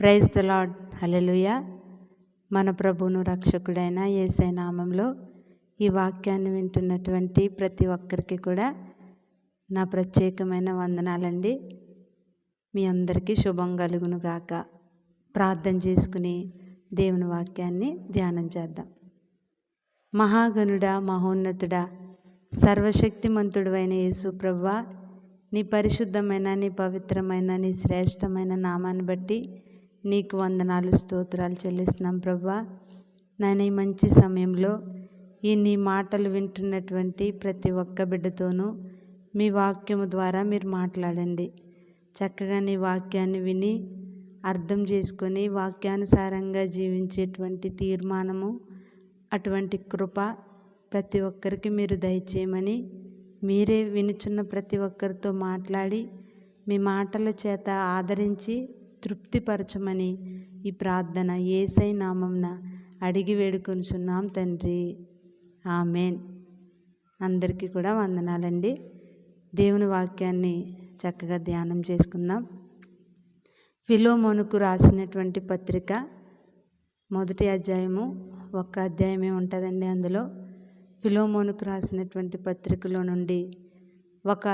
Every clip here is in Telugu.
Praise the lord. హల్లెలూయా. మన ప్రభువును రక్షకుడైన యేసయ్య నామంలో ఈ వాక్యాన్ని వింటున్నటువంటి ప్రతి ఒక్కరికి కూడా నా ప్రత్యేకమైన వందనాలండి. మీ అందరికీ శుభం కలుగును గాక. ప్రార్థన చేసుకుని దేవుని వాక్యాన్ని ధ్యానం చేద్దాం. మహాగణుడా, మహోన్నతుడా, సర్వశక్తిమంతుడు అయిన యేసు ప్రభువా, నీ పరిశుద్ధమైన, నీ పవిత్రమైన, నీ శ్రేష్టమైన నామాన్ని బట్టి నీకు వందనాలు, స్తోత్రాలు చెల్లిస్తున్నాం ప్రభువా. నాయన, ఈ మంచి సమయంలో ఈ నీ మాటలు వింటున్నటువంటి ప్రతి ఒక్క బిడ్డతోనూ మీ వాక్యము ద్వారా మీరు మాట్లాడండి. చక్కగా నీ వాక్యాన్ని విని అర్థం చేసుకొని వాక్యానుసారంగా జీవించేటువంటి తీర్మానము, అటువంటి కృప ప్రతి ఒక్కరికి మీరు దయచేయమని, మీరే వినుచున్న ప్రతి ఒక్కరితో మాట్లాడి మీ మాటల చేత ఆదరించి తృప్తిపరచమని ఈ ప్రార్థన యేసయ్య నామమున అడిగి వేడుకొనుచున్నాం తండ్రి. ఆమేన్. అందరికీ కూడా వందనాలండి. దేవుని వాక్యాన్ని చక్కగా ధ్యానం చేసుకుందాం. ఫిలోమోనుకు రాసినటువంటి పత్రిక 1వ అధ్యాయము, ఒక్క అధ్యాయమే ఉంటుందండి. అందులో ఫిలోమోనుకు రాసినటువంటి పత్రికలో నుండి ఒక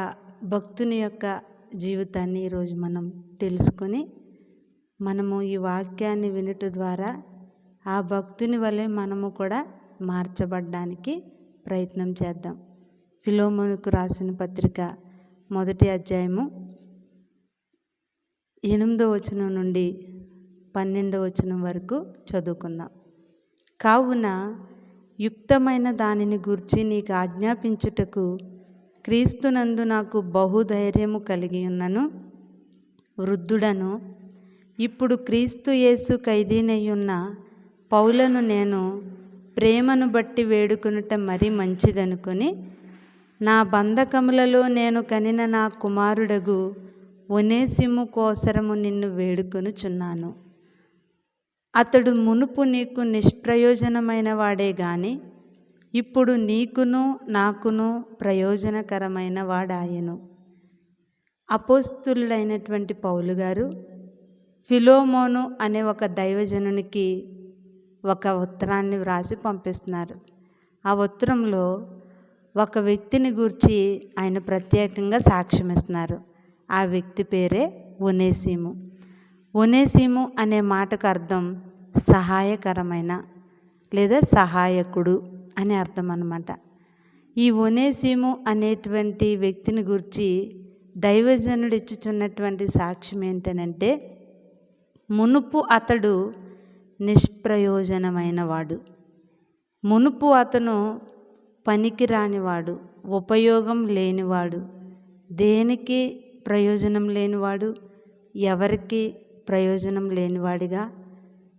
భక్తుని యొక్క జీవితాన్ని ఈరోజు మనం తెలుసుకొని మనము ఈ వాక్యాన్ని వినుట ద్వారా ఆ భక్తుని వలె మనము కూడా మార్చబడ్డానికి ప్రయత్నం చేద్దాం. ఫిలోమోనుకు రాసిన పత్రిక 1వ అధ్యాయము 8వ వచనం నుండి 12వ వచనం వరకు చదువుకుందాం. కావున యుక్తమైన దానిని గూర్చి నీకు ఆజ్ఞాపించుటకు క్రీస్తునందు నాకు బహుధైర్యము కలిగి ఉన్నను. వృద్ధుడను, ఇప్పుడు క్రీస్తు యేసు ఖైదీనయ్యున్న పౌలను నేను ప్రేమను బట్టి వేడుకొనుట మరీ మంచిదనుకొని, నా బంధకములలో నేను కనిన నా కుమారుడగు ఒనేసిము కోసరము నిన్ను వేడుకొనుచున్నాను. అతడు మునుపు నీకు నిష్ప్రయోజనమైన వాడే గాని ఇప్పుడు నీకును నాకును ప్రయోజనకరమైన వాడాయను. అపోస్తులుడైనటువంటి పౌలు గారు ఫిలోమోను అనే ఒక దైవజనునికి ఒక ఉత్తరాన్ని వ్రాసి పంపిస్తున్నారు. ఆ ఉత్తరంలో ఒక వ్యక్తిని గూర్చి ఆయన ప్రత్యేకంగా సాక్ష్యం ఇస్తున్నారు. ఆ వ్యక్తి పేరే ఒనేసిము. ఒనేసిము అనే మాటకు అర్థం సహాయకరమైన లేదా సహాయకుడు అని అర్థం అన్నమాట. ఈ ఒనేసిము అనేటువంటి వ్యక్తిని గురించి దైవజనుడు ఇచ్చుచున్నటువంటి సాక్ష్యం ఏంటనంటే, మునుపు అతడు నిష్ప్రయోజనమైన వాడు, మునుపు అతను పనికిరానివాడు, ఉపయోగం లేనివాడు, దేనికి ప్రయోజనం లేనివాడు, ఎవరికి ప్రయోజనం లేనివాడిగా,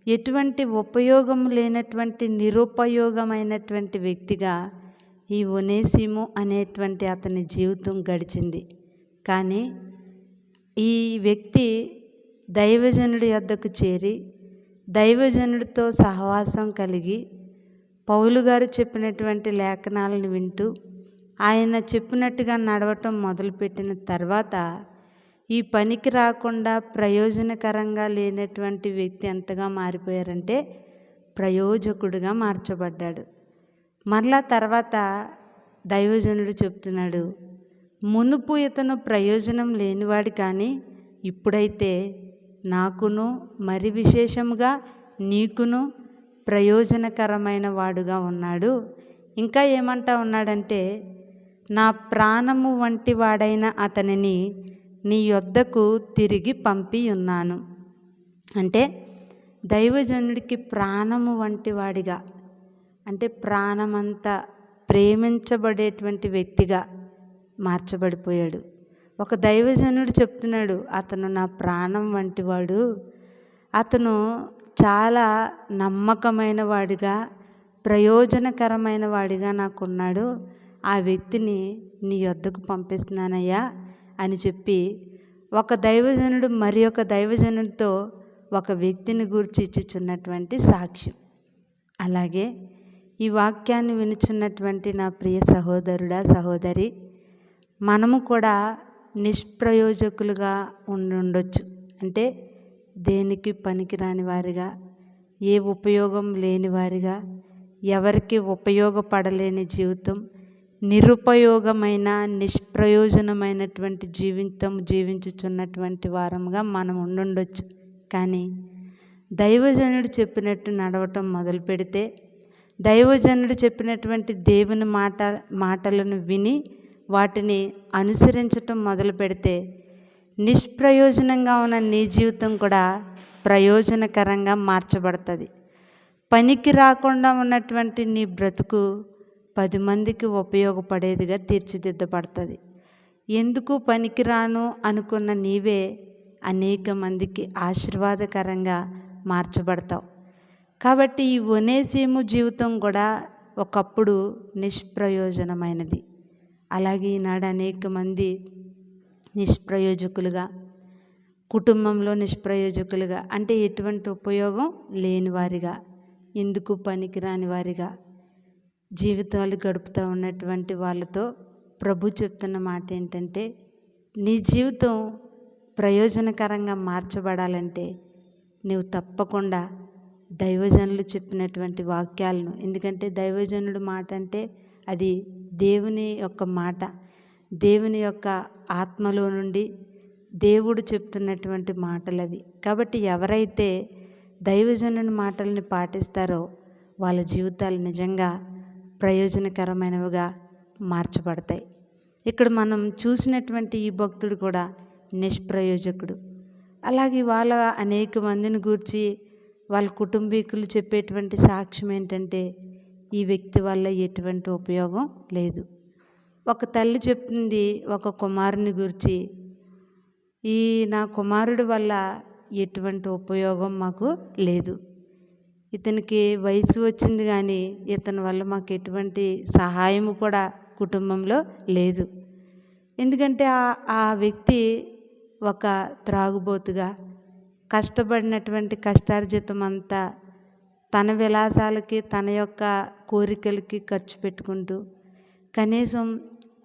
ఎటువంటి ఉపయోగం లేనటువంటి నిరుపయోగమైనటువంటి వ్యక్తిగా ఈ ఒనేసిము అనేటువంటి అతని జీవితం గడిచింది. కానీ ఈ వ్యక్తి దైవజనుడి యొద్దకు చేరి దైవజనుడితో సహవాసం కలిగి పౌలు గారు చెప్పినటువంటి లేఖనాలను వింటూ ఆయన చెప్పినట్టుగా నడవటం మొదలుపెట్టిన తర్వాత ఈ పనికి రాకుండా ప్రయోజనకరంగా లేనటువంటి వ్యక్తి ఎంతగా మారిపోయారంటే ప్రయోజకుడిగా మార్చబడ్డాడు. మరలా తర్వాత దైవజనుడు చెప్తున్నాడు, మునుపు ఇతను ప్రయోజనం లేనివాడు, కానీ ఇప్పుడైతే నాకును మరి విశేషంగా నీకును ప్రయోజనకరమైన వాడుగా ఉన్నాడు. ఇంకా ఏమంటా ఉన్నాడంటే, నా ప్రాణము వంటి వాడైన అతనిని నీ యొద్దకు తిరిగి పంపి ఉన్నాను. అంటే దైవజనుడికి ప్రాణము వంటి వాడిగా, అంటే ప్రాణమంతా ప్రేమించబడేటువంటి వ్యక్తిగా మార్చబడిపోయాడు. ఒక దైవజనుడు చెప్తున్నాడు, అతను నా ప్రాణం వంటివాడు, అతను చాలా నమ్మకమైన వాడిగా, ప్రయోజనకరమైన వాడిగా నాకున్నాడు, ఆ వ్యక్తిని నీ యొద్దకు పంపిస్తున్నానయ్యా అని చెప్పి ఒక దైవజనుడు మరి ఒక దైవజనుడితో ఒక వ్యక్తిని గూర్చి ఇచ్చుచున్నటువంటి సాక్ష్యం. అలాగే ఈ వాక్యాన్ని వినుచున్నటువంటి నా ప్రియ సహోదరుడా, సహోదరి, మనము కూడా నిష్ప్రయోజకులుగా ఉండొచ్చు. అంటే దేనికి పనికిరాని వారిగా, ఏ ఉపయోగం లేని వారిగా, ఎవరికి ఉపయోగపడలేని జీవితం, నిరుపయోగమైన నిష్ప్రయోజనమైనటువంటి జీవితం జీవించుచున్నటువంటి వారంగా మనం ఉండుండొచ్చు. కానీ దైవజనుడు చెప్పినట్టు నడవటం మొదలు పెడితే, దైవజనుడు చెప్పినటువంటి దేవుని మాటలను విని వాటిని అనుసరించటం మొదలు పెడితే నిష్ప్రయోజనంగా ఉన్న నీ జీవితం కూడా ప్రయోజనకరంగా మార్చబడుతుంది. పనికి రాకుండా ఉన్నటువంటి నీ బ్రతుకు 10 మందికి ఉపయోగపడేదిగా తీర్చిదిద్దబడుతుంది. ఎందుకు పనికిరాను అనుకున్న నీవే అనేక మందికి ఆశీర్వాదకరంగా మార్చబడతావు. కాబట్టి ఈ ఒనేసిము జీవితం కూడా ఒకప్పుడు నిష్ప్రయోజనమైనది. అలాగే ఈనాడు అనేక మంది నిష్ప్రయోజకులుగా, కుటుంబంలో నిష్ప్రయోజకులుగా, అంటే ఎటువంటి ఉపయోగం లేని వారిగా, ఎందుకు పనికిరాని వారిగా జీవితాలు గడుపుతూ ఉన్నటువంటి వాళ్ళతో ప్రభు చెప్తున్న మాట ఏంటంటే, నీ జీవితం ప్రయోజనకరంగా మార్చబడాలంటే నువ్వు తప్పకుండా దైవజనులు చెప్పినటువంటి వాక్యాలను, ఎందుకంటే దైవజనుడు మాట అంటే అది దేవుని యొక్క మాట, దేవుని యొక్క ఆత్మలో నుండి దేవుడు చెప్తున్నటువంటి మాటలు అవి. కాబట్టి ఎవరైతే దైవజనుని మాటల్ని పాటిస్తారో వాళ్ళ జీవితాలు నిజంగా ప్రయోజనకరమైనవిగా మార్చబడతాయి. ఇక్కడ మనం చూసినటువంటి ఈ భక్తుడు కూడా నిష్ప్రయోజకుడు. అలాగే వాళ్ళ అనేక మందిని గూర్చి వాళ్ళ కుటుంబీకులు చెప్పేటువంటి సాక్ష్యం ఏంటంటే, ఈ వ్యక్తి వల్ల ఎటువంటి ఉపయోగం లేదు. ఒక తల్లి చెప్తుంది ఒక కుమారుని గురించి, ఈ నా కుమారుడి వల్ల ఎటువంటి ఉపయోగం మాకు లేదు. ఇతనికి వయసు వచ్చింది కానీ ఇతని వల్ల మాకు ఎటువంటి సహాయం కూడా కుటుంబంలో లేదు. ఎందుకంటే ఆ వ్యక్తి ఒక త్రాగుబోతుగా కష్టపడినటువంటి కష్టార్జితం అంతా తన విలాసాలకి, తన యొక్క కోరికలకి ఖర్చు పెట్టుకుంటూ కనీసం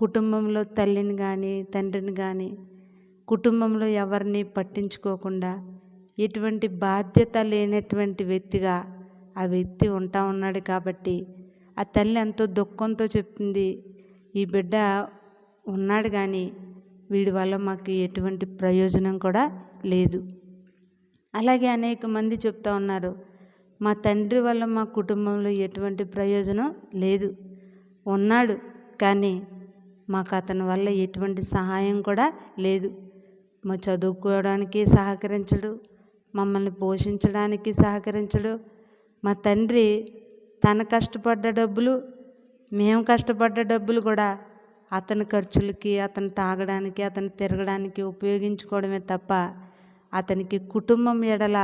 కుటుంబంలో తల్లిని కానీ తండ్రిని కానీ కుటుంబంలో ఎవరిని పట్టించుకోకుండా ఎటువంటి బాధ్యత లేనటువంటి వ్యక్తిగా ఆ వ్యక్తి ఉంటా ఉన్నాడు. కాబట్టి ఆ తల్లి ఎంతో దుఃఖంతో చెప్తుంది, ఈ బిడ్డ ఉన్నాడు కానీ వీడి వల్ల మాకు ఎటువంటి ప్రయోజనం కూడా లేదు. అలాగే అనేక మంది చెప్తా ఉన్నారు, మా తండ్రి వల్ల మా కుటుంబంలో ఎటువంటి ప్రయోజనం లేదు, ఉన్నాడు కానీ మాకు అతని వల్ల ఎటువంటి సహాయం కూడా లేదు. మా చదువుకోవడానికి సహకరించడు, మమ్మల్ని పోషించడానికి సహకరించడు. మా తండ్రి తన కష్టపడ్డ డబ్బులు, మేము కష్టపడ్డ డబ్బులు కూడా అతని ఖర్చులకి, అతను తాగడానికి, అతను తిరగడానికి ఉపయోగించుకోవడమే తప్ప అతనికి కుటుంబం ఎడల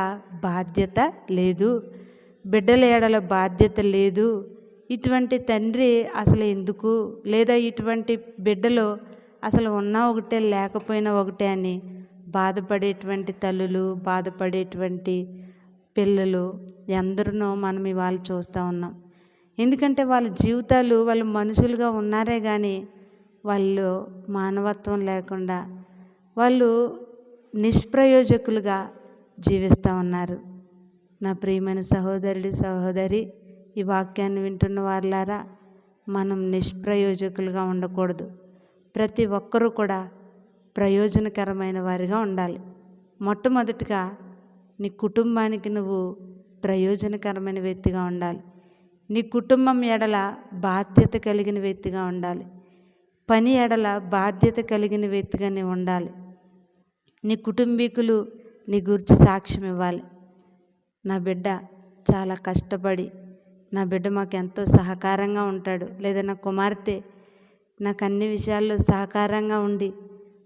బాధ్యత లేదు, బిడ్డల ఎడల బాధ్యత లేదు. ఇటువంటి తండ్రి అసలు ఎందుకు, లేదా ఇటువంటి బిడ్డలు అసలు ఉన్నా ఒకటే లేకపోయినా ఒకటే అని బాధపడేటువంటి తల్లులు, బాధపడేటువంటి పిల్లలు ఎందరినో మనం ఇవాళ చూస్తూ ఉన్నాం. ఎందుకంటే వాళ్ళ జీవితాలు, వాళ్ళు మనుషులుగా ఉన్నారే కానీ వాళ్ళు మానవత్వం లేకుండా వాళ్ళు నిష్ప్రయోజకులుగా జీవిస్తూ ఉన్నారు. నా ప్రియమైన సహోదరుడి, సహోదరి, ఈ వాక్యాన్ని వింటున్న వారులారా, మనం నిష్ప్రయోజకులుగా ఉండకూడదు. ప్రతి ఒక్కరూ కూడా ప్రయోజనకరమైన వారిగా ఉండాలి. మొట్టమొదటిగా నీ కుటుంబానికి నువ్వు ప్రయోజనకరమైన వ్యక్తిగా ఉండాలి. నీ కుటుంబం ఎడల బాధ్యత కలిగిన వ్యక్తిగా ఉండాలి. పని ఎడల బాధ్యత కలిగిన వ్యక్తిగా నీవు ఉండాలి. నీ కుటుంబీకులు నీ గురించి సాక్ష్యం ఇవ్వాలి. నా బిడ్డ చాలా కష్టపడి, నా బిడ్డ మాకు ఎంతో సహకారంగా ఉంటాడు, లేదా నా కుమార్తె నాకు అన్ని విషయాల్లో సహకారంగా ఉండి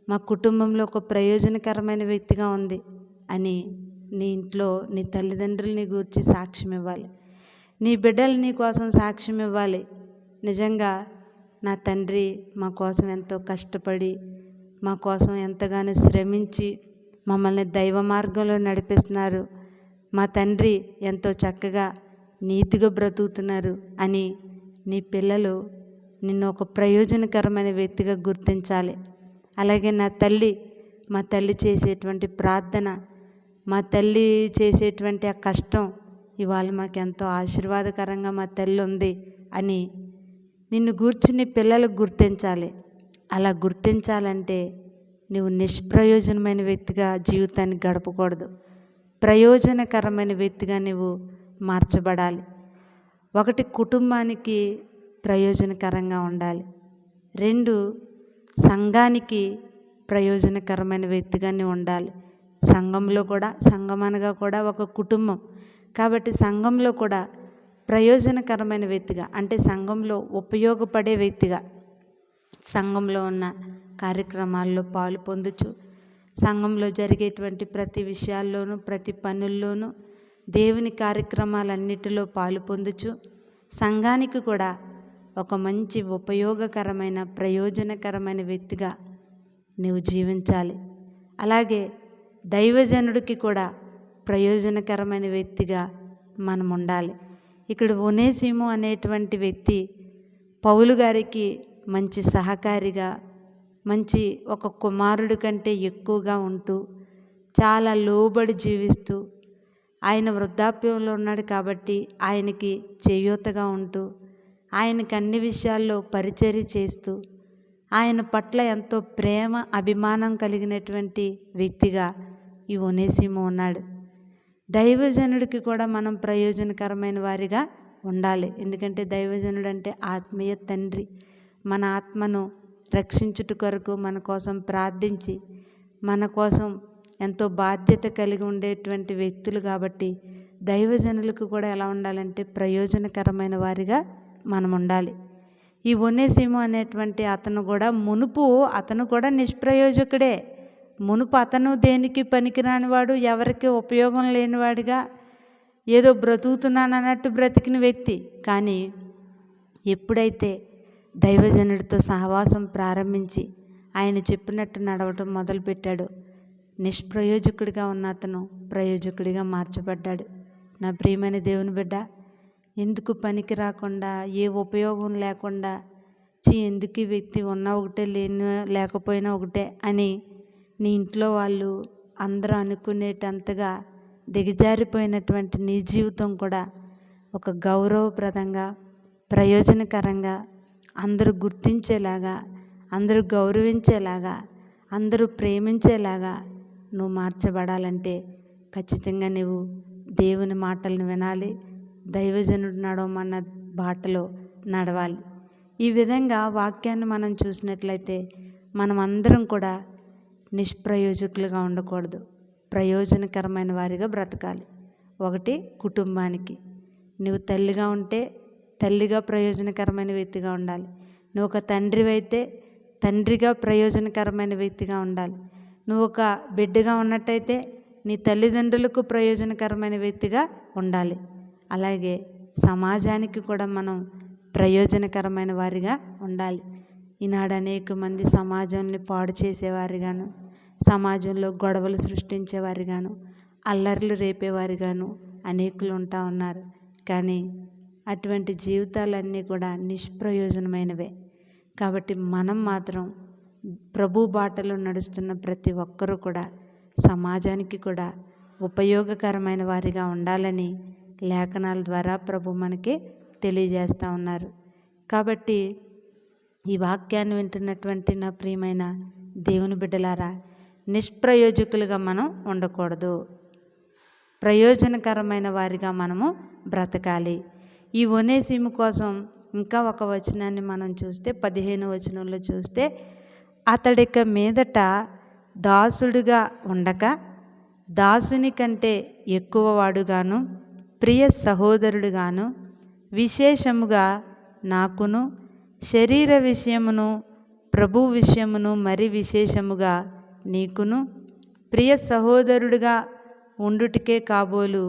మా కుటుంబంలో ఒక ప్రయోజనకరమైన వ్యక్తిగా ఉంది అని నీ ఇంట్లో నీ తల్లిదండ్రులు నీ గురించి సాక్ష్యం ఇవ్వాలి. నీ బిడ్డలు నీ కోసం సాక్ష్యం ఇవ్వాలి. నిజంగా నా తండ్రి మా కోసం ఎంతో కష్టపడి, మా కోసం ఎంతగానో శ్రమించి మమ్మల్ని దైవ మార్గంలో నడిపిస్తున్నారు, మా తండ్రి ఎంతో చక్కగా నీతిగా బ్రతుకుతున్నారు అని నీ పిల్లలు నిన్ను ఒక ప్రయోజనకరమైన వ్యక్తిగా గుర్తించాలి. అలాగే మా తల్లి చేసేటువంటి ప్రార్థన మా తల్లి చేసేటువంటి ఆ కష్టం ఇవాళ మాకెంతో ఆశీర్వాదకరంగా మా తల్లి ఉంది అని నిన్ను గూర్చి నీ పిల్లలకు గుర్తించాలి. అలా గుర్తించాలంటే నువ్వు నిష్ప్రయోజనమైన వ్యక్తిగా జీవితాన్ని గడపకూడదు. ప్రయోజనకరమైన వ్యక్తిగా నువ్వు మార్చబడాలి. ఒకటి, కుటుంబానికి ప్రయోజనకరంగా ఉండాలి. 2, సంఘానికి ప్రయోజనకరమైన వ్యక్తిగా నువ్వు ఉండాలి. సంఘంలో కూడా, సంఘం అనగా కూడా ఒక కుటుంబం కాబట్టి సంఘంలో కూడా ప్రయోజనకరమైన వ్యక్తిగా, అంటే సంఘంలో ఉపయోగపడే వ్యక్తిగా, సంఘంలో ఉన్న కార్యక్రమాల్లో పాలు పొందుచు, సంఘంలో జరిగేటువంటి ప్రతి విషయాల్లోనూ, ప్రతి పనుల్లోనూ, దేవుని కార్యక్రమాలన్నిటిలో పాలు పొందుచు, సంఘానికి కూడా ఒక మంచి ఉపయోగకరమైన ప్రయోజనకరమైన వ్యక్తిగా నీవు జీవించాలి. అలాగే దైవజనుడికి కూడా ప్రయోజనకరమైన వ్యక్తిగా మనం ఉండాలి. ఇక్కడ ఒనేసిము అనేటువంటి వ్యక్తి పౌలు గారికి మంచి సహకారిగా, మంచి ఒక కుమారుడి కంటే ఎక్కువగా ఉంటూ, చాలా లోబడి జీవిస్తూ, ఆయన వృద్ధాప్యంలో ఉన్నాడు కాబట్టి ఆయనకి చేయూతగా ఉంటూ, ఆయనకి అన్ని విషయాల్లో పరిచర్య చేస్తూ, ఆయన పట్ల ఎంతో ప్రేమ అభిమానం కలిగినటువంటి వ్యక్తిగా ఈ ఒనేసిము ఉన్నాడు. దైవజనుడికి కూడా మనం ప్రయోజనకరమైన వారిగా ఉండాలి. ఎందుకంటే దైవజనుడు అంటే ఆత్మీయ తండ్రి. మన ఆత్మను రక్షించుట కొరకు మన కోసం ప్రార్థించి, మన కోసం ఎంతో బాధ్యత కలిగి ఉండేటువంటి వ్యక్తులు కాబట్టి దైవజనులకు కూడా ఎలా ఉండాలంటే ప్రయోజనకరమైన వారిగా మనం ఉండాలి. ఈ ఒనేసిము అనేటువంటి అతను కూడా అతను కూడా నిష్ప్రయోజకుడే. మునుపు అతను దేనికి పనికిరానివాడు, ఎవరికి ఉపయోగం లేనివాడిగా ఏదో బ్రతుకుతున్నాను అన్నట్టు బ్రతికిన వ్యక్తి. కానీ ఎప్పుడైతే దైవజనుడితో సహవాసం ప్రారంభించి ఆయన చెప్పినట్టు నడవటం మొదలుపెట్టాడు, నిష్ప్రయోజకుడిగా ఉన్న అతను ప్రయోజకుడిగా మార్చబడ్డాడు. నా ప్రియమైన దేవుని బిడ్డ, ఎందుకు పనికి రాకుండా, ఏ ఉపయోగం లేకుండా, ఎందుకు ఈ వ్యక్తి ఉన్నా ఒకటే లేకపోయినా ఒకటే అని నీ ఇంట్లో వాళ్ళు అందరూ అనుకునేటంతగా దిగజారిపోయినటువంటి నీ జీవితం కూడా ఒక గౌరవప్రదంగా, ప్రయోజనకరంగా, అందరూ గుర్తించేలాగా, అందరూ గౌరవించేలాగా, అందరూ ప్రేమించేలాగా నువ్వు మార్చబడాలంటే ఖచ్చితంగా నువ్వు దేవుని మాటలను వినాలి, దైవజనుడు నడవమన్న బాటలో నడవాలి. ఈ విధంగా వాక్యాన్ని మనం చూసినట్లయితే మనం అందరం కూడా నిష్ప్రయోజకులుగా ఉండకూడదు, ప్రయోజనకరమైన వారిగా బ్రతకాలి. ఒకటి, కుటుంబానికి నువ్వు తల్లిగా ఉంటే తల్లిగా ప్రయోజనకరమైన వ్యక్తిగా ఉండాలి. నువ్వు ఒక తండ్రివైతే తండ్రిగా ప్రయోజనకరమైన వ్యక్తిగా ఉండాలి. నువ్వు ఒక బిడ్డగా ఉన్నట్టయితే నీ తల్లిదండ్రులకు ప్రయోజనకరమైన వ్యక్తిగా ఉండాలి. అలాగే సమాజానికి కూడా మనం ప్రయోజనకరమైన వారిగా ఉండాలి. ఈనాడు అనేక మంది సమాజాన్ని పాడు చేసేవారిగాను, సమాజంలో గొడవలు సృష్టించేవారిగాను, అల్లర్లు రేపేవారిగాను అనేకులు ఉంటా ఉన్నారు. కానీ అటువంటి జీవితాలన్నీ కూడా నిష్ప్రయోజనమైనవే. కాబట్టి మనం మాత్రం ప్రభు బాటలో నడుస్తున్న ప్రతి ఒక్కరూ కూడా సమాజానికి కూడా ఉపయోగకరమైన వారిగా ఉండాలని లేఖనాల ద్వారా ప్రభు మనకి తెలియజేస్తూ ఉన్నారు. కాబట్టి ఈ వాక్యాన్ని వింటున్నటువంటి నా ప్రియమైన దేవుని బిడ్డలారా, నిష్ప్రయోజకులుగా మనం ఉండకూడదు, ప్రయోజనకరమైన వారిగా మనము బ్రతకాలి. ఈ ఒనేసిము కోసం ఇంకా ఒక వచనాన్ని మనం చూస్తే 15వ వచనంలో చూస్తే, అతడిక మీదట దాసుడుగా ఉండక దాసుని కంటే ఎక్కువ వాడుగాను, ప్రియ సహోదరుడుగాను, విశేషముగా నాకును శరీర విషయమును ప్రభు విషయమును మరి విశేషముగా నీకును ప్రియ సహోదరుడిగా ఉండుటికే కాబోలు,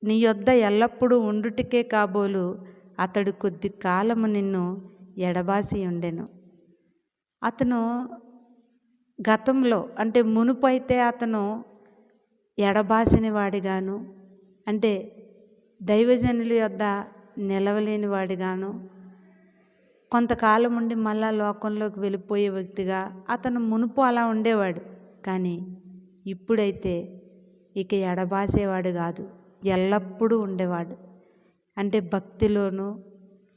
నీ యొద్ద ఎల్లప్పుడూ ఉండుటికే కాబోలు అతడు కొద్ది కాలము నిన్ను ఎడబాసి ఉండెను. అతను గతంలో అంటే మునుపు అయితే అతను ఎడబాసిన వాడిగాను, అంటే దైవజనుల యొద్ద నిలవలేని వాడిగాను, కొంతకాలం ఉండి మళ్ళా లోకంలోకి వెళ్ళిపోయే వ్యక్తిగా అతను మునుపు అలా ఉండేవాడు. కానీ ఇప్పుడైతే ఇక ఎడబాసేవాడు కాదు, ఎల్లప్పుడూ ఉండేవాడు. అంటే భక్తిలోనూ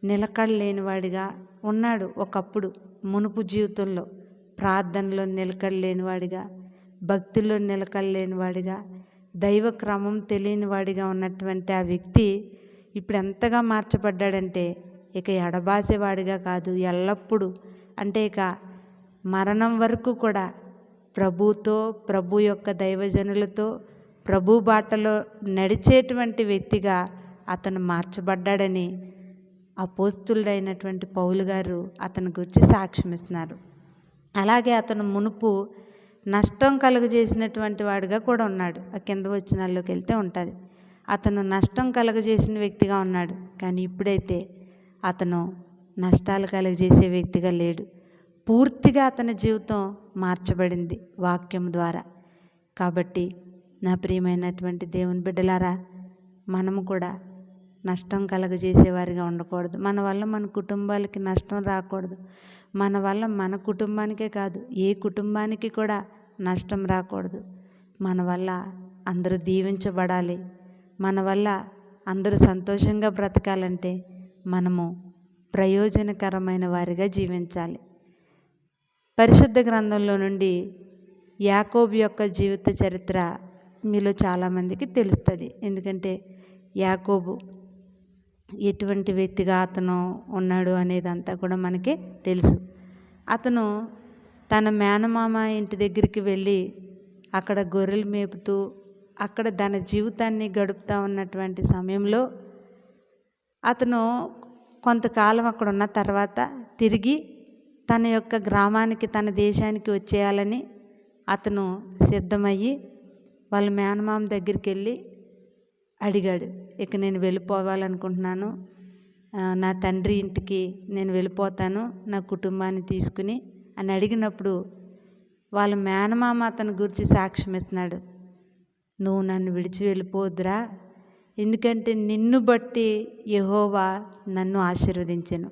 నిలకడలేనివాడిగా ఉన్నాడు. ఒకప్పుడు మునుపు జీవితంలో ప్రార్థనలో నిలకడలేనివాడిగా, భక్తిలో నిలకడలేనివాడిగా, దైవ క్రమం తెలియనివాడిగా ఉన్నటువంటి ఆ వ్యక్తి ఇప్పుడు ఎంతగా మార్చబడ్డాడంటే ఇక ఎడబాసేవాడిగా కాదు, ఎల్లప్పుడూ అంటే ఇక మరణం వరకు కూడా ప్రభుతో, ప్రభు యొక్క దైవజనులతో, ప్రభు బాటలో నడిచేటువంటి వ్యక్తిగా అతను మార్చబడ్డాడని అపోస్తులుడైనటువంటి పౌలు గారు అతని గురించి సాక్ష్యం ఇస్తున్నారు. అలాగే అతను మునుపు నష్టం కలుగజేసినటువంటి వాడిగా కూడా ఉన్నాడు. ఆ కింద వచనాల్లోకి వెళ్తే ఉంటుంది. అతను నష్టం కలుగజేసిన వ్యక్తిగా ఉన్నాడు. కానీ ఇప్పుడైతే అతను నష్టాలు కలుగజేసే వ్యక్తిగా లేడు. పూర్తిగా అతని జీవితం మార్చబడింది వాక్యం ద్వారా. కాబట్టి నా ప్రియమైనటువంటి దేవుని బిడ్డలారా, మనము కూడా నష్టం కలగజేసేవారిగా ఉండకూడదు. మన వల్ల మన కుటుంబాలకి నష్టం రాకూడదు. మన వల్ల మన కుటుంబానికే కాదు, ఏ కుటుంబానికి కూడా నష్టం రాకూడదు. మన వల్ల అందరూ దీవించబడాలి. మన వల్ల అందరూ సంతోషంగా బ్రతకాలంటే మనము ప్రయోజనకరమైన వారిగా జీవించాలి. పరిశుద్ధ గ్రంథంలో నుండి యాకోబు యొక్క జీవిత చరిత్ర మీలో చాలామందికి తెలుస్తుంది. ఎందుకంటే యాకోబు ఎటువంటి వ్యక్తిగా అతను ఉన్నాడు అనేదంతా కూడా మనకి తెలుసు. అతను తన మేనమామ ఇంటి దగ్గరికి వెళ్ళి అక్కడ గొర్రెలు మేపుతూ అక్కడ తన జీవితాన్ని గడుపుతూ ఉన్నటువంటి సమయంలో అతను కొంతకాలం అక్కడ ఉన్న తర్వాత తిరిగి తన యొక్క గ్రామానికి, తన దేశానికి వచ్చేయాలని అతను సిద్ధమయ్యి వాళ్ళ మేనమామ దగ్గరికి వెళ్ళి అడిగాడు. ఇక నేను వెళ్ళిపోవాలనుకుంటున్నాను, నా తండ్రి ఇంటికి నేను వెళ్ళిపోతాను నా కుటుంబాన్ని తీసుకుని అని అడిగినప్పుడు వాళ్ళ మేనమామ అతని గురించి సాక్ష్యం ఇస్తున్నాడు. నువ్వు నన్ను విడిచి వెళ్ళిపోద్దురా, ఎందుకంటే నిన్ను బట్టి యెహోవా నన్ను ఆశీర్వదించెను.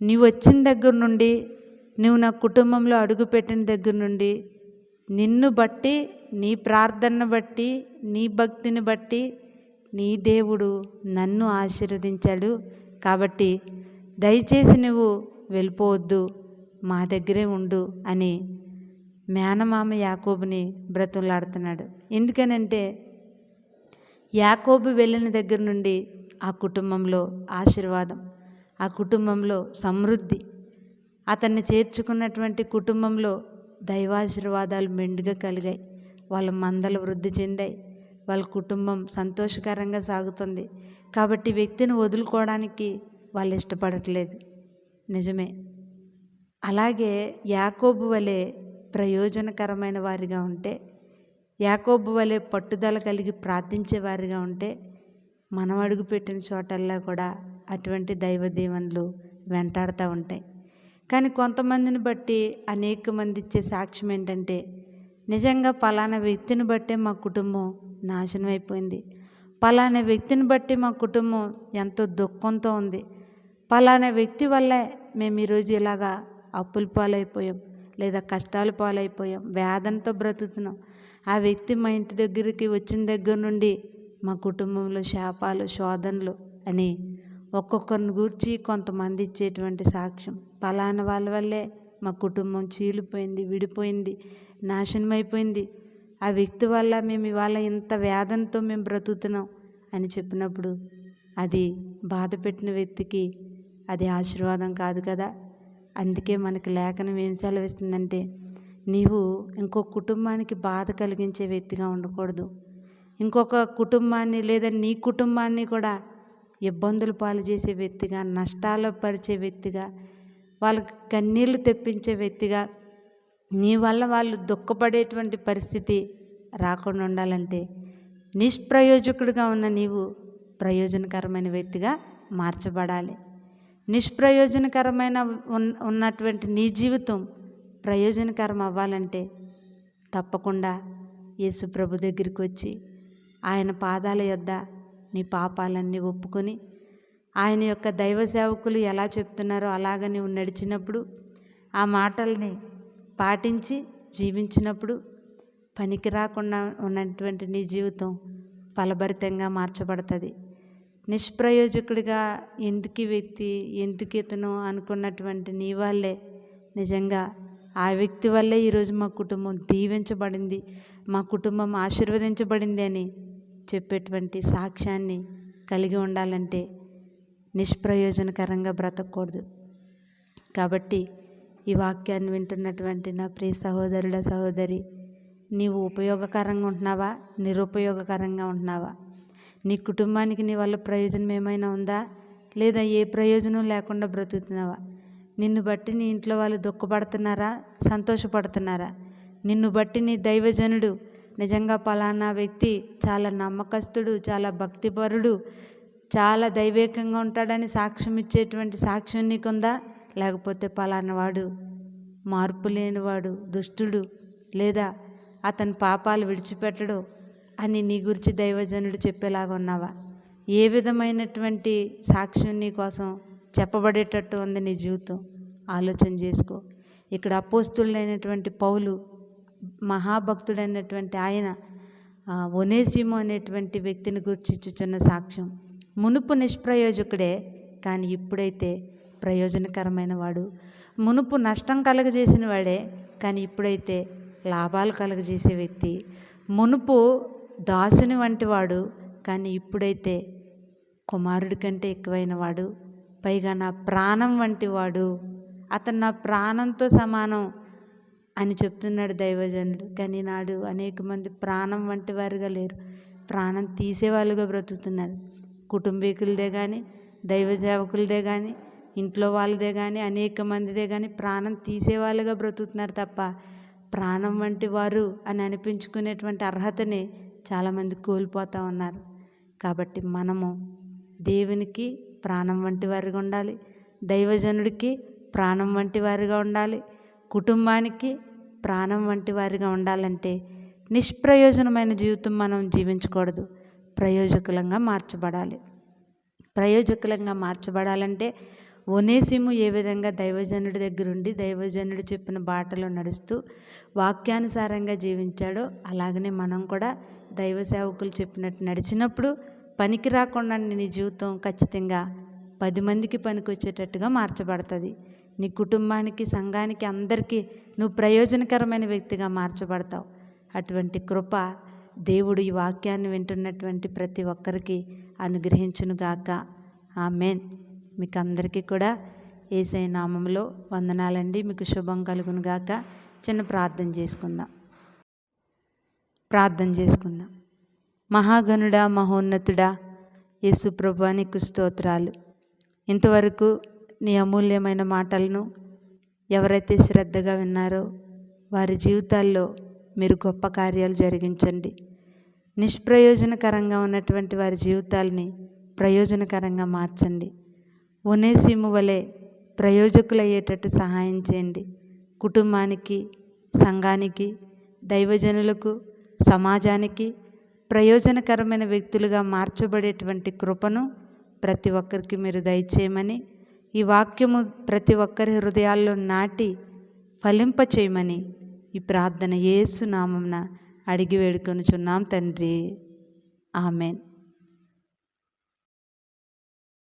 నీవు వచ్చిన దగ్గర నుండి, నువ్వు నా కుటుంబంలో అడుగుపెట్టిన దగ్గర నుండి నిన్ను బట్టి, నీ ప్రార్థనను బట్టి, నీ భక్తిని బట్టి నీ దేవుడు నన్ను ఆశీర్వదించాడు. కాబట్టి దయచేసి నువ్వు వెళ్ళిపోవద్దు, మా దగ్గరే ఉండు అని మేనమామ యాకోబుని బ్రతులాడుతున్నాడు. ఎందుకనంటే యాకోబు వెళ్ళిన దగ్గర నుండి ఆ కుటుంబంలో ఆశీర్వాదం, ఆ కుటుంబంలో సమృద్ధి, అతన్ని చేర్చుకున్నటువంటి కుటుంబంలో దైవాశీర్వాదాలు మెండుగా కలిగాయి. వాళ్ళ మందలు వృద్ధి చెందాయి, వాళ్ళ కుటుంబం సంతోషకరంగా సాగుతుంది. కాబట్టి వ్యక్తిని వదులుకోవడానికి వాళ్ళు ఇష్టపడట్లేదు. నిజమే. అలాగే యాకోబు వలె ప్రయోజనకరమైన వారిగా ఉంటే, యాకోబు వలె పట్టుదల కలిగి ప్రార్థించే వారిగా ఉంటే మనం అడుగుపెట్టిన చోటల్లా కూడా అటువంటి దైవ దీవెనలు వెంటాడుతూ ఉంటాయి. కానీ కొంతమందిని బట్టి అనేక మంది ఇచ్చే సాక్ష్యం ఏంటంటే, నిజంగా పలానా వ్యక్తిని బట్టే మా కుటుంబం నాశనం అయిపోయింది, పలానా వ్యక్తిని బట్టి మా కుటుంబం ఎంతో దుఃఖంతో ఉంది, పలానా వ్యక్తి వల్లే మేము ఈరోజు ఇలాగా అప్పుల పాలైపోయాం, లేదా కష్టాల పాలైపోయాం, వేదనతో బ్రతుకుతున్నాం, ఆ వ్యక్తి మా ఇంటి దగ్గరికి వచ్చిన దగ్గర నుండి మా కుటుంబంలో శాపాలు, శోధనలు అని ఒక్కొక్కరిని గూర్చి కొంతమంది ఇచ్చేటువంటి సాక్ష్యం. పలానా వాళ్ళ వల్లే మా కుటుంబం చీలిపోయింది, విడిపోయింది, నాశనం అయిపోయింది, ఆ వ్యక్తి వల్ల మేము ఇవాళ ఇంత వేదనతో మేము బ్రతుకుతున్నాం అని చెప్పినప్పుడు అది బాధ పెట్టిన వ్యక్తికి అది ఆశీర్వాదం కాదు కదా. అందుకే మనకి లేఖనం ఏం సెలవిస్తుందంటే, నీవు ఇంకొక కుటుంబానికి బాధ కలిగించే వ్యక్తిగా ఉండకూడదు. ఇంకొక కుటుంబాన్ని లేదా నీ కుటుంబాన్ని కూడా ఇబ్బందులు పాలు చేసే వ్యక్తిగా, నష్టాలు పరిచే వ్యక్తిగా, వాళ్ళకి కన్నీళ్లు తెప్పించే వ్యక్తిగా, నీ వల్ల వాళ్ళు దుఃఖపడేటువంటి పరిస్థితి రాకుండా ఉండాలంటే నిష్ప్రయోజకుడిగా ఉన్న నీవు ప్రయోజనకరమైన వ్యక్తిగా మార్చబడాలి. నిష్ప్రయోజనకరమైన ఉన్నటువంటి నీ జీవితం ప్రయోజనకరం అవ్వాలంటే తప్పకుండా యేసు ప్రభు దగ్గరికి వచ్చి ఆయన పాదాల యొద్ద నీ పాపాలన్నీ ఒప్పుకొని, ఆయన యొక్క దైవ సేవకులు ఎలా చెప్తున్నారో అలాగ నీవు నడిచినప్పుడు, ఆ మాటల్ని పాటించి జీవించినప్పుడు పనికి రాకుండా ఉన్నటువంటి నీ జీవితం ఫలభరితంగా మార్చబడుతుంది. నిష్ప్రయోజకుడిగా ఎందుకు వ్యక్తి, ఎందుకు ఇతను అనుకున్నటువంటి నీ వాళ్ళే నిజంగా ఆ వ్యక్తి వల్లే ఈరోజు మా కుటుంబం దీవించబడింది, మా కుటుంబం ఆశీర్వదించబడింది అని చెప్పేటువంటి సాక్ష్యాన్ని కలిగి ఉండాలంటే నిష్ప్రయోజనకరంగా బ్రతకూడదు. కాబట్టి ఈ వాక్యాన్ని వింటున్నటువంటి నా ప్రియ సహోదరుడ సహోదరి, నీవు ఉపయోగకరంగా ఉంటున్నావా, నిరుపయోగకరంగా ఉంటున్నావా? నీ కుటుంబానికి నీ వల్ల ప్రయోజనం ఏమైనా ఉందా, లేదా ఏ ప్రయోజనం లేకుండా బ్రతుకుతున్నావా? నిన్ను బట్టి నీ ఇంట్లో వాళ్ళు దుఃఖపడుతున్నారా, సంతోషపడుతున్నారా? నిన్ను బట్టి నీ దైవజనుడు నిజంగా పలానా వ్యక్తి చాలా నమ్మకస్తుడు, చాలా భక్తిపరుడు, చాలా దైవేకంగా ఉంటాడని సాక్ష్యం ఇచ్చేటువంటి సాక్ష్యం నీకుందా? లేకపోతే పలానా వాడు మార్పు లేనివాడు, దుష్టుడు, లేదా అతని పాపాలు విడిచిపెట్టడు అని నీ గురించి దైవజనుడు చెప్పేలాగా ఉన్నావా? ఏ విధమైనటువంటి సాక్ష్యం నీ కోసం చెప్పబడేటట్టు ఉంది నీ జీవితం? ఆలోచన చేసుకో. ఇక్కడ అపోస్తులైనటువంటి పౌలు, మహాభక్తుడైనటువంటి ఆయన ఒనేసిము అనేటువంటి వ్యక్తిని గురించి ఇచ్చుచున్న సాక్ష్యం, మునుపు నిష్ప్రయోజకుడే కానీ ఇప్పుడైతే ప్రయోజనకరమైన వాడు, మునుపు నష్టం కలగజేసిన వాడే కానీ ఇప్పుడైతే లాభాలు కలగజేసే వ్యక్తి, మునుపు దాసుని వంటి వాడు కానీ ఇప్పుడైతే కుమారుడి కంటే ఎక్కువైన వాడు, పైగా నా ప్రాణం వంటి వాడు, అతను నా ప్రాణంతో సమానం అని చెప్తున్నాడు దైవజనుడు. కానీ నాడు అనేక మంది ప్రాణం వంటి వారుగా లేరు, ప్రాణం తీసేవాళ్ళుగా బ్రతుకుతున్నారు. కుటుంబీకులదే కానీ, దైవ సేవకులదే కానీ, ఇంట్లో వాళ్ళదే కానీ, అనేక మందిదే కానీ ప్రాణం తీసేవాళ్ళుగా బ్రతుకుతున్నారు తప్ప ప్రాణం వంటి వారు అని అనిపించుకునేటువంటి అర్హతని చాలామంది కోల్పోతూ ఉన్నారు. కాబట్టి మనము దేవునికి ప్రాణం వంటి వారిగా ఉండాలి, దైవజనుడికి ప్రాణం వంటి వారిగా ఉండాలి, కుటుంబానికి ప్రాణం వంటి వారిగా ఉండాలంటే నిష్ప్రయోజనమైన జీవితం మనం జీవించకూడదు, ప్రయోజకులంగా మార్చబడాలి. ప్రయోజకులంగా మార్చబడాలంటే ఒనేసిము ఏ విధంగా దైవజనుడి దగ్గరుండి దైవజనుడు చెప్పిన బాటలో నడుస్తూ వాక్యానుసారంగా జీవించాడో అలాగనే మనం కూడా దైవ సేవకులు చెప్పినట్టు నడిచినప్పుడు పనికి రాకుండా నీ జీవితం ఖచ్చితంగా 10 మందికి పనికి వచ్చేటట్టుగా మార్చబడుతుంది. నీ కుటుంబానికి, సంఘానికి, అందరికీ నువ్వు ప్రయోజనకరమైన వ్యక్తిగా మార్చబడతావు. అటువంటి కృప దేవుడు ఈ వాక్యాన్ని వింటున్నటువంటి ప్రతి ఒక్కరికి అనుగ్రహించునుగాక. ఆమేన్. మీకు అందరికీ కూడా యేసయ్య నామములో వందనాలండి. మీకు శుభం కలుగునుగాక. చిన్న ప్రార్థన చేసుకుందాం. మహాగణుడా, మహోన్నతుడా యేసు ప్రభువా, నీకు స్తోత్రాలు. ఇంతవరకు నీ అమూల్యమైన మాటలను ఎవరైతే శ్రద్ధగా విన్నారో వారి జీవితాల్లో మీరు గొప్ప కార్యాలు జరిగించండి. నిష్ప్రయోజనకరంగా ఉన్నటువంటి వారి జీవితాలని ప్రయోజనకరంగా మార్చండి. ఒనేసిము వలె ప్రయోజకులయ్యేటట్టు సహాయం చేయండి. కుటుంబానికి, సంఘానికి, దైవజనులకు, సమాజానికి ప్రయోజనకరమైన వ్యక్తులుగా మార్చబడేటువంటి కృపను ప్రతి ఒక్కరికి మీరు దయచేయమని, ఈ వాక్యము ప్రతి ఒక్కరి హృదయాల్లో నాటి ఫలింపచేయమని ఈ ప్రార్థన యేసు నామమున అడిగి వేడుకొనుచున్నాం తండ్రి. ఆమెన్.